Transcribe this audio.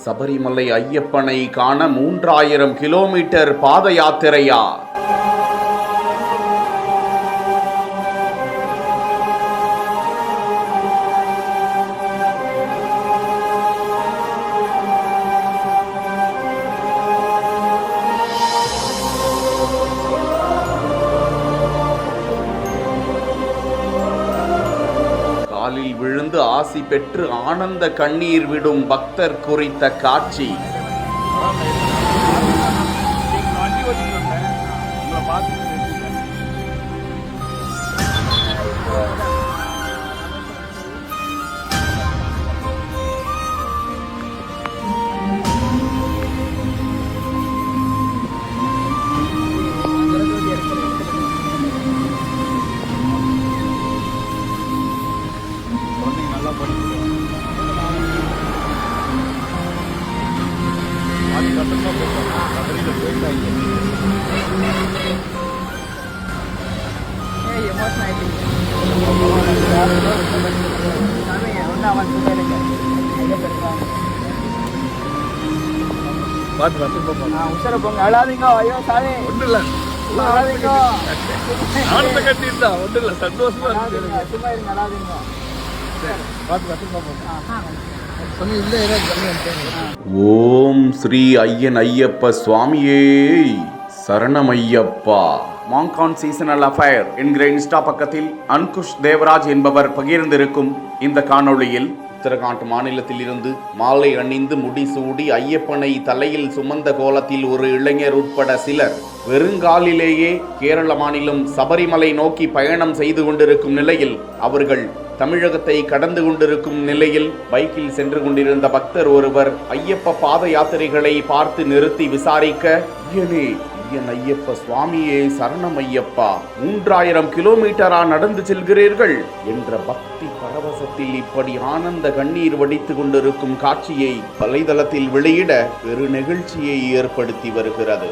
சபரிமலை ஐயப்பனை காண 3000 கிலோமீட்டர் பாத யாத்திரையா? காலில் விழுந்து ஆசி பெற்று ஆனந்த கண்ணீர் விடும் பக்தர் குறித்த காட்சி. ஓம் ஸ்ரீ ஐயன் ஐயப்ப சுவாமியே சரணமையப்பா. மாங்கான் சீசனல் அஃபயர் என்கிற இன்ஸ்டா பக்கத்தில் அன்குஷ் தேவராஜ் என்பவர் பகிர்ந்திருக்கும் இந்த காணொளியில் உத்தரகாண்ட் மாநிலத்தில் இருந்து மாலை அணிந்து முடிசூடி ஐயப்பனை தலையில் சுமந்த கோலத்தில் ஒரு இளைஞர் உட்பட சிலர் வெறுங்காலிலேயே கேரள மாநிலம் சபரிமலை நோக்கி பயணம் செய்து கொண்டிருக்கும் நிலையில் அவர்கள் தமிழகத்தை கடந்து கொண்டிருக்கும் நிலையில் பைக்கில் சென்று கொண்டிருந்த பக்தர் ஒருவர் ஐயப்ப பாத யாத்திரைகளை பார்த்து நிறுத்தி விசாரிக்க, ஐயன் ஐயப்ப சுவாமியே சரணம் ஐயப்பா, 3000 கிலோமீட்டரா நடந்து செல்கிறீர்கள் என்ற பக்தி பரவசத்தில் இப்படி ஆனந்த கண்ணீர் வடித்து கொண்டிருக்கும் காட்சியை வலைதளத்தில் வெளியிட பெரு நெகிழ்ச்சியை ஏற்படுத்தி வருகிறது.